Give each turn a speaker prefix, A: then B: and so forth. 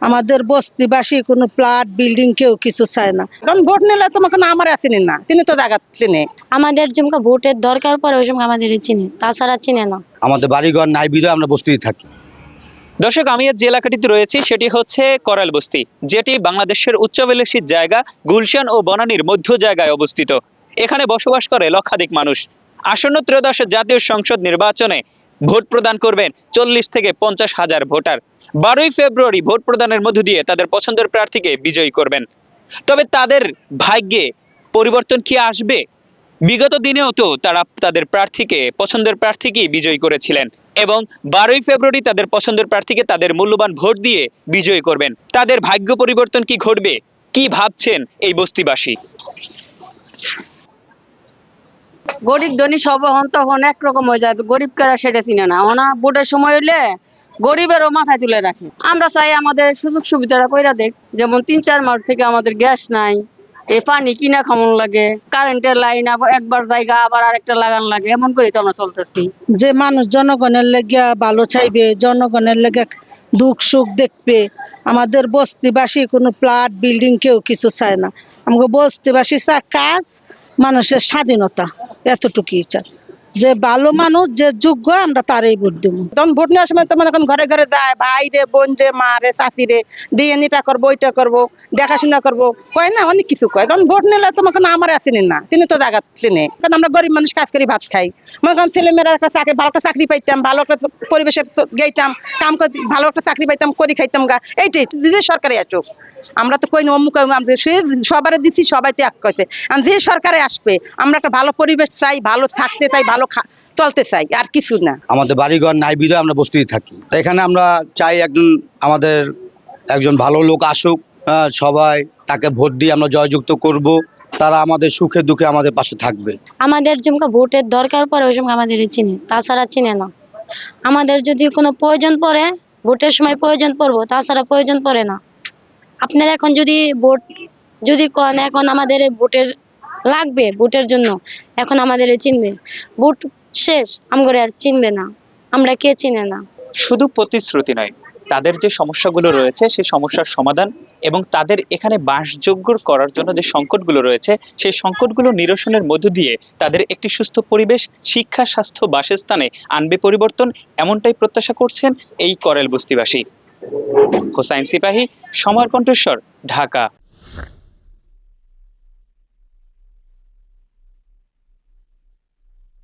A: আমাদের বস্তিবাসী কোনো প্লাট বিল্ডিং কেউ কিছু চায় না। কারণ ভোট নিলে তোমাকে না আমার আসেনি না, তিনি তো জায়গা চিনে।
B: আমাদের যেমন ভোটের দরকার পড়ে ওই সময় আমাদের চিনে, তাছাড়া চিনে না।
C: আমাদের বাড়িঘর নাই বিধে আমরা বস্তিতে থাকি।
D: দর্শক, আমি আজ যে এলাকাটিতে রয়েছি সেটি হচ্ছে করাল বস্তি, যেটি বাংলাদেশের উচ্চাভিলাষী জায়গা গুলশান ও বনানীর মধ্য জায়গায় অবস্থিত। এখানে বসবাস করে লক্ষাধিক মানুষ। আসন্ন ত্রয়োদশ জাতীয় সংসদ নির্বাচনে ভোট প্রদান করবেন 40 থেকে 50 হাজার ভোটার। 12ই ফেব্রুয়ারি ভোট প্রদানের মধ্য দিয়ে তাদের পছন্দের প্রার্থীকে বিজয়ী করবেন। তবে তাদের ভাগ্যে পরিবর্তন কি আসবে? বিগত দিনেও তো তারা তাদের পছন্দের প্রার্থীকেই বিজয়ী করেছিলেন এবং 12ই ফেব্রুয়ারি তাদের পছন্দের প্রার্থীকে তাদের মূল্যবান ভোট দিয়ে বিজয়ী করবেন। তাদের ভাগ্য পরিবর্তন কি ঘটবে? কি ভাবছেন এই বস্তিবাসী?
E: গরিব ধনী সব হন তখন একরকম হয়ে যায়, গরিব কারা সেটা চিনে না। ওনা ভোটের সময় হইলে গরিবেরও মাথায় তুলে রাখে। আমরা চাই আমাদের সুযোগ সুবিধাটা কইরা দেখ, যেমন 3-4 মাস থেকে আমাদের গ্যাস নাই, এই পানি কিনা খামন লাগে, কারেন্টের লাইন একবার জায়গা আবার আরেকটা লাগান লাগে, এমন করে তো আমরা চলতেছি।
A: যে মানুষ জনগণের লেগে ভালো চাইবে, জনগণের লেগে দুঃখ সুখ দেখবে। আমাদের বস্তিবাসী কোনো প্লাট বিল্ডিং কেউ কিছু চায় না। আমাকে বস্তিবাসী চায় কাজ, মানুষের স্বাধীনতা, এতটুকুই চায়। যে ভালো মানুষ, যে যোগ্য, আমরা তারই ভোট দেবো। তখন ভোট নেওয়ার সময় তখন এখন ঘরে ঘরে যায়, ভাই রে, বোন রে, মা রে, চাষি রে, দিয়ে এটা করবো ওইটা করবো, দেখাশোনা করবো, কয় না, অনেক কিছু কয়। তখন ভোট নিলে তোমাকে না আমার আসেনি না, তিনি তো জায়গা চিনে। কারণ আমরা গরিব মানুষ, কাজ করি ভাত খাই। মনে করেন ছেলেমেয়েরা একটা চাকরি, ভালো একটা চাকরি পাইতাম, ভালো একটা পরিবেশে গেতাম, কাম করতে ভালো একটা চাকরি পাইতাম, করি খাইতাম গা। এইটাই যে সরকারে আসুক, আমরা তো কই না অমুক সবারে দিচ্ছি, সবাই ত্যাগ করছে। যে সরকারে আসবে আমরা একটা ভালো পরিবেশ চাই, ভালো থাকতে চাই, ভালো চলতে চাই, আর কিছু না।
C: আমাদের বাড়িঘর নাই বিধে আমরা বস্তিতে থাকি। এখানে আমরা চাই একজন ভালো লোক আসুক, সবাই তাকে ভোট দিয়ে আমরা জয়যুক্ত করব। তারা আমাদের সুখে দুঃখে আমাদের পাশে থাকবে।
B: আমাদের যেমন ভোটের দরকার পড়ে ওই সময় আমাদের চিনে, তাছাড়া চিনে না। আমাদের যদি কোনো প্রয়োজন পড়ে, ভোটের সময় প্রয়োজন পড়বো, তাছাড়া প্রয়োজন পড়ে না। আপনার এখন যদি ভোট যদি করেন, এখন আমাদের ভোটের লাগবে, ভোটের জন্য এখন আমাদের চিনবে। ভোট শেষ আমগরে আর চিনবে না, আমরা কে চিনে না।
D: শুধু প্রতিশ্রুতি নয়, তাদের যে সমস্যাগুলো রয়েছে সেই সমস্যার সমাধান এবং তাদের এখানে বাসযোগ্য করার জন্য যে সংকটগুলো রয়েছে সেই সংকটগুলো নিরসনের মধ্য দিয়ে তাদের একটি সুস্থ পরিবেশ, শিক্ষা, স্বাস্থ্য, বাসস্থানে আনবে পরিবর্তন, এমনটাই প্রত্যাশা করছেন এই করেল বস্তিবাসী। হোসাইন সিপাহী, সময়ের কণ্ঠস্বর, ঢাকা।